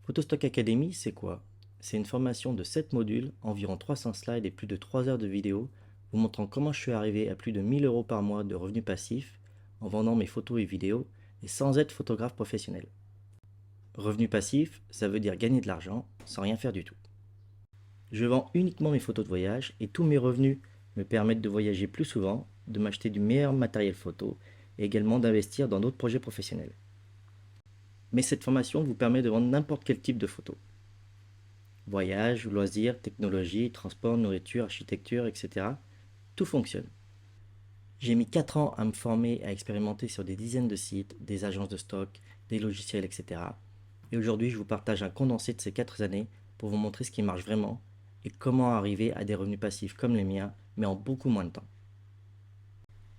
Photostock Academy, c'est quoi? C'est une formation de 7 modules, environ 300 slides et plus de 3 heures de vidéo, vous montrant comment je suis arrivé à plus de 1000 euros par mois de revenus passifs en vendant mes photos et vidéos et sans être photographe professionnel. Revenu passif, ça veut dire gagner de l'argent sans rien faire du tout. Je vends uniquement mes photos de voyage et tous mes revenus me permettent de voyager plus souvent, de m'acheter du meilleur matériel photo et également d'investir dans d'autres projets professionnels. Mais cette formation vous permet de vendre n'importe quel type de photos. Voyage, loisirs, technologie, transport, nourriture, architecture, etc. Tout fonctionne. J'ai mis 4 ans à me former, à expérimenter sur des dizaines de sites, des agences de stock, des logiciels, etc. Et aujourd'hui, je vous partage un condensé de ces 4 années pour vous montrer ce qui marche vraiment et comment arriver à des revenus passifs comme les miens, mais en beaucoup moins de temps.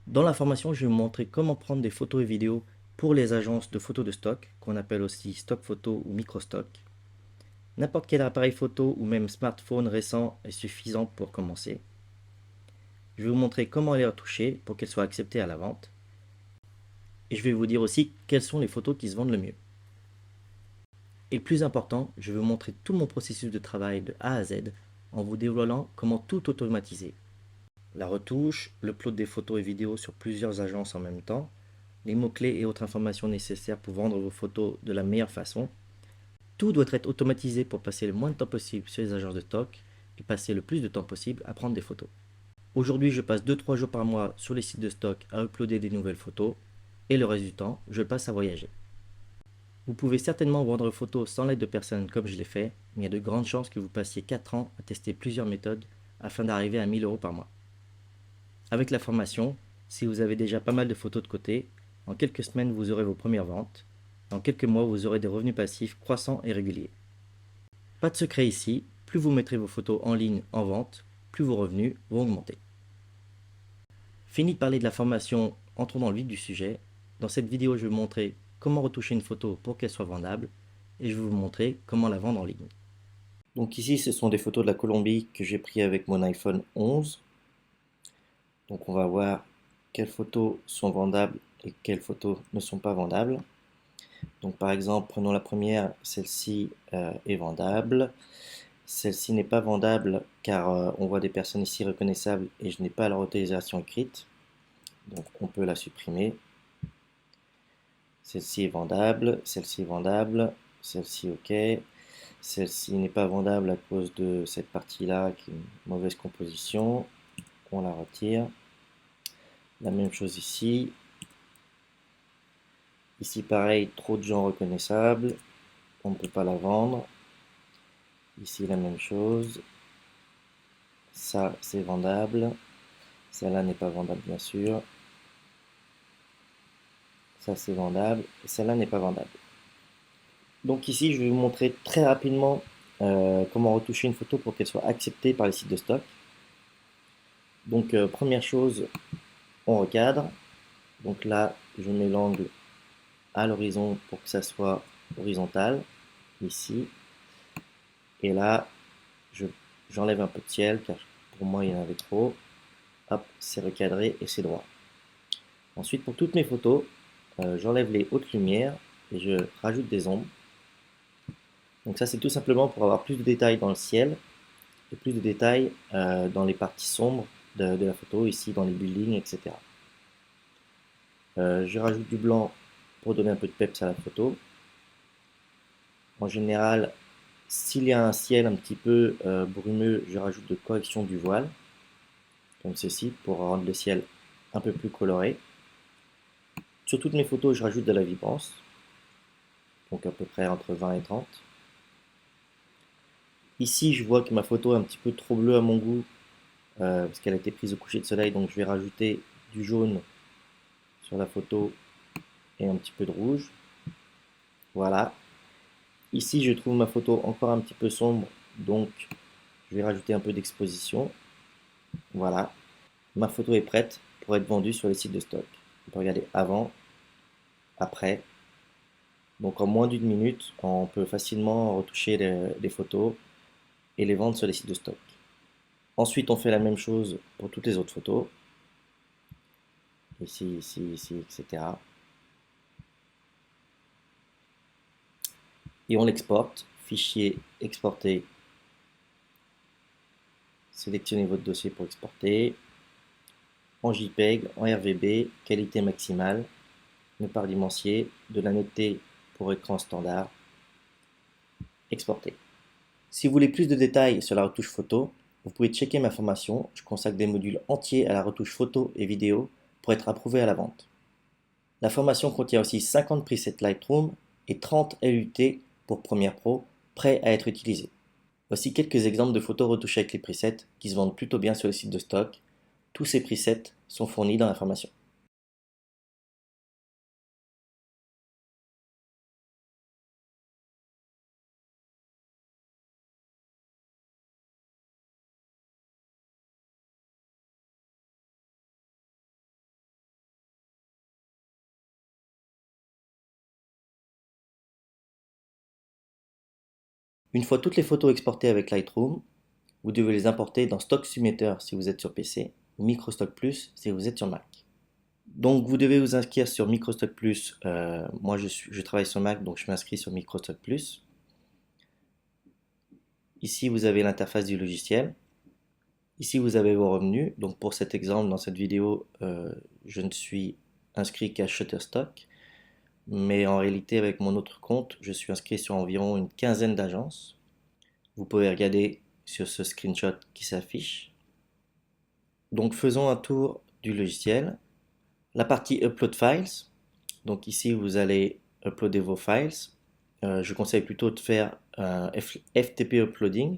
Dans la formation, je vais vous montrer comment prendre des photos et vidéos pour les agences de photos de stock, qu'on appelle aussi stock photo ou microstock. N'importe quel appareil photo ou même smartphone récent est suffisant pour commencer. Je vais vous montrer comment les retoucher pour qu'elles soient acceptées à la vente. Et je vais vous dire aussi quelles sont les photos qui se vendent le mieux. Et le plus important, je vais vous montrer tout mon processus de travail de A à Z en vous dévoilant comment tout automatiser. La retouche, l'upload des photos et vidéos sur plusieurs agences en même temps, les mots-clés et autres informations nécessaires pour vendre vos photos de la meilleure façon. Tout doit être automatisé pour passer le moins de temps possible sur les agences de stock et passer le plus de temps possible à prendre des photos. Aujourd'hui, je passe 2-3 jours par mois sur les sites de stock à uploader des nouvelles photos et le reste du temps, je passe à voyager. Vous pouvez certainement vendre vos photos sans l'aide de personnes comme je l'ai fait, mais il y a de grandes chances que vous passiez 4 ans à tester plusieurs méthodes afin d'arriver à 1000 euros par mois. Avec la formation, si vous avez déjà pas mal de photos de côté, en quelques semaines vous aurez vos premières ventes. En quelques mois, vous aurez des revenus passifs croissants et réguliers. Pas de secret ici, plus vous mettrez vos photos en ligne en vente, plus vos revenus vont augmenter. Fini de parler de la formation, entrons dans le vif du sujet. Dans cette vidéo, je vais vous montrer comment retoucher une photo pour qu'elle soit vendable et je vais vous montrer comment la vendre en ligne. Donc ici, ce sont des photos de la Colombie que j'ai prises avec mon iPhone 11. Donc on va voir quelles photos sont vendables et quelles photos ne sont pas vendables. Donc par exemple, prenons la première, celle-ci est vendable. Celle-ci n'est pas vendable car on voit des personnes ici reconnaissables et je n'ai pas leur autorisation écrite. Donc on peut la supprimer. Celle-ci est vendable, celle-ci est vendable, celle-ci ok. Celle-ci n'est pas vendable à cause de cette partie-là qui est une mauvaise composition. On la retire. La même chose ici. Ici pareil, trop de gens reconnaissables. On ne peut pas la vendre. Ici la même chose. Ça c'est vendable. Celle-là n'est pas vendable bien sûr. Ça c'est vendable. Et celle-là n'est pas vendable. Donc ici je vais vous montrer très rapidement comment retoucher une photo pour qu'elle soit acceptée par les sites de stock. Donc première chose, on recadre. Donc là je mets l'angle à l'horizon pour que ça soit horizontal. Ici. Et là j'enlève un peu de ciel car pour moi il y en avait trop. Hop, c'est recadré et c'est droit. Ensuite, pour toutes mes photos, j'enlève les hautes lumières et je rajoute des ombres. Donc ça, c'est tout simplement pour avoir plus de détails dans le ciel et plus de détails dans les parties sombres de la photo, ici dans les buildings, etc. Je rajoute du blanc pour donner un peu de peps à la photo. En général, s'il y a un ciel un petit peu brumeux, je rajoute de correction du voile, comme ceci, pour rendre le ciel un peu plus coloré. Sur toutes mes photos, je rajoute de la vibrance, donc à peu près entre 20 et 30. Ici, je vois que ma photo est un petit peu trop bleue à mon goût, parce qu'elle a été prise au coucher de soleil, donc je vais rajouter du jaune sur la photo et un petit peu de rouge. Voilà. Ici, je trouve ma photo encore un petit peu sombre, donc je vais rajouter un peu d'exposition. Voilà. Ma photo est prête pour être vendue sur les sites de stock. On peut regarder avant, après. Donc en moins d'une minute, on peut facilement retoucher les photos et les vendre sur les sites de stock. Ensuite, on fait la même chose pour toutes les autres photos. Ici, ici, ici, etc. Et on l'exporte fichier, exporter. Sélectionnez votre dossier pour exporter. En JPEG, en RVB, qualité maximale, ne pas redimensionner, de la noter pour écran standard. Exporter. Si vous voulez plus de détails sur la retouche photo, vous pouvez checker ma formation. Je consacre des modules entiers à la retouche photo et vidéo pour être approuvé à la vente. La formation contient aussi 50 presets Lightroom et 30 LUT pour Premiere Pro prêts à être utilisés. Voici quelques exemples de photos retouchées avec les presets qui se vendent plutôt bien sur les sites de stock. Tous ces presets sont fournis dans la formation. Une fois toutes les photos exportées avec Lightroom, vous devez les importer dans Stock Submitter si vous êtes sur PC ou Microstock Plus si vous êtes sur Mac. Donc vous devez vous inscrire sur Microstock Plus. Moi je travaille sur Mac, donc je m'inscris sur Microstock Plus. Ici vous avez l'interface du logiciel. Ici vous avez vos revenus. Donc pour cet exemple, dans cette vidéo, je ne suis inscrit qu'à Shutterstock. Mais en réalité avec mon autre compte, je suis inscrit sur environ une quinzaine d'agences. Vous pouvez regarder sur ce screenshot qui s'affiche. Donc faisons un tour du logiciel. La partie Upload Files. Donc ici vous allez uploader vos files. Je conseille plutôt de faire un FTP uploading.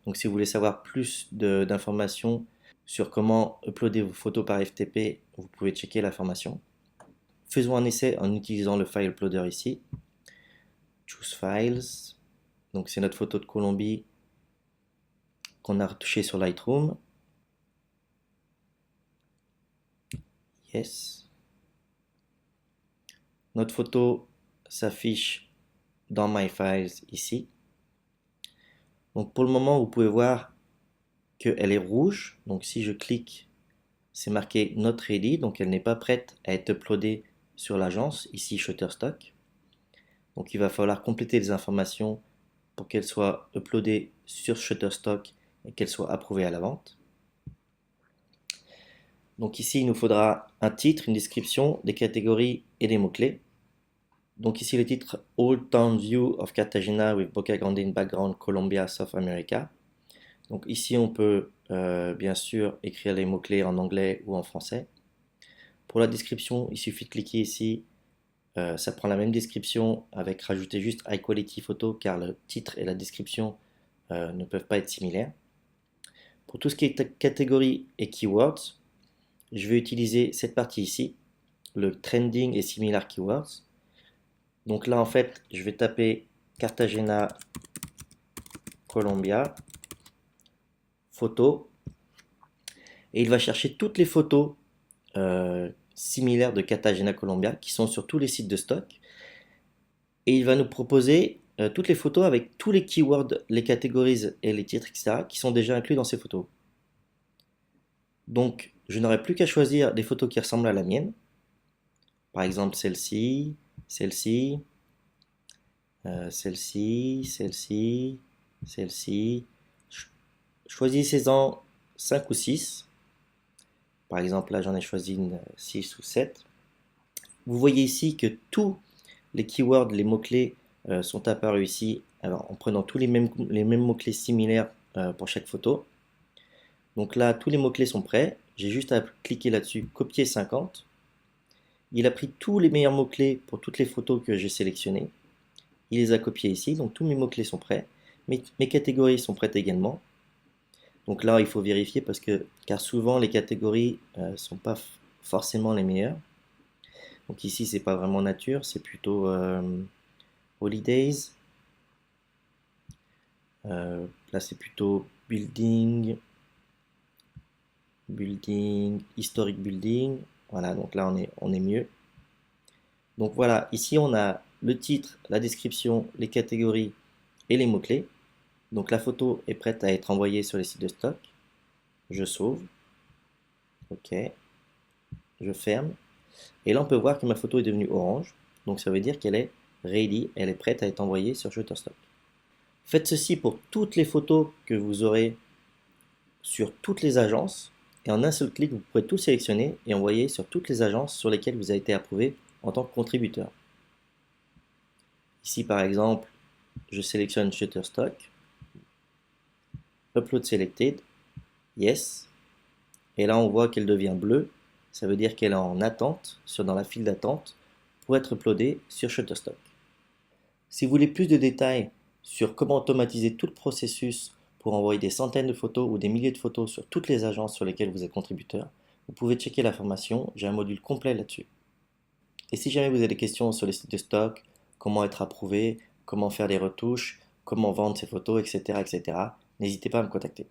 Donc si vous voulez savoir plus d'informations sur comment uploader vos photos par FTP, vous pouvez checker la formation. Faisons un essai en utilisant le file uploader ici. Choose Files. Donc c'est notre photo de Colombie qu'on a retouchée sur Lightroom. Yes. Notre photo s'affiche dans My Files ici. Donc pour le moment, vous pouvez voir qu'elle est rouge. Donc si je clique, c'est marqué Not Ready. Donc elle n'est pas prête à être uploadée sur l'agence, ici Shutterstock. Donc il va falloir compléter les informations pour qu'elle soit uploadée sur Shutterstock et qu'elle soit approuvée à la vente. Donc ici, il nous faudra un titre, une description, des catégories et des mots-clés. Donc ici le titre Old Town View of Cartagena with Boca Grande in Background, Colombia, South America. Donc ici on peut bien sûr écrire les mots-clés en anglais ou en français. Pour la description, il suffit de cliquer ici. Ça prend la même description avec rajouter juste High Quality Photo car le titre et la description ne peuvent pas être similaires. Pour tout ce qui est catégorie et keywords, je vais utiliser cette partie ici, le Trending et Similar Keywords. Donc là, en fait, je vais taper Cartagena, Colombia, photo, et il va chercher toutes les photos similaires de Cartagena, Colombia, qui sont sur tous les sites de stock, et il va nous proposer toutes les photos avec tous les keywords, les catégories et les titres, etc., qui sont déjà inclus dans ces photos. Donc, je n'aurai plus qu'à choisir des photos qui ressemblent à la mienne. Par exemple, celle-ci, celle-ci, celle-ci, celle-ci, celle-ci. Choisissez-en 5 ou 6. Par exemple, là, j'en ai choisi une 6 ou 7. Vous voyez ici que tous les keywords, les mots-clés sont apparus ici alors, en prenant tous les mêmes mots-clés similaires pour chaque photo. Donc là, tous les mots-clés sont prêts. J'ai juste à cliquer là-dessus, copier 50. Il a pris tous les meilleurs mots-clés pour toutes les photos que j'ai sélectionnées. Il les a copiés ici, donc tous mes mots-clés sont prêts. Mes catégories sont prêtes également. Donc là, il faut vérifier car souvent les catégories ne sont pas forcément les meilleures. Donc ici, c'est pas vraiment nature, c'est plutôt holidays. Là, c'est plutôt building, historic building. Voilà, donc là, on est mieux. Donc voilà, ici, on a le titre, la description, les catégories et les mots-clés. Donc la photo est prête à être envoyée sur les sites de stock. Je sauve. OK. Je ferme. Et là, on peut voir que ma photo est devenue orange. Donc ça veut dire qu'elle est ready, elle est prête à être envoyée sur Shutterstock. Faites ceci pour toutes les photos que vous aurez sur toutes les agences et en un seul clic, vous pourrez tout sélectionner et envoyer sur toutes les agences sur lesquelles vous avez été approuvé en tant que contributeur. Ici par exemple, je sélectionne Shutterstock, Upload Selected, Yes, et là on voit qu'elle devient bleue, ça veut dire qu'elle est en attente, dans la file d'attente, pour être uploadée sur Shutterstock. Si vous voulez plus de détails sur comment automatiser tout le processus pour envoyer des centaines de photos ou des milliers de photos sur toutes les agences sur lesquelles vous êtes contributeur, vous pouvez checker la formation, j'ai un module complet là-dessus. Et si jamais vous avez des questions sur les sites de stock, comment être approuvé, comment faire les retouches, comment vendre ces photos, etc., n'hésitez pas à me contacter.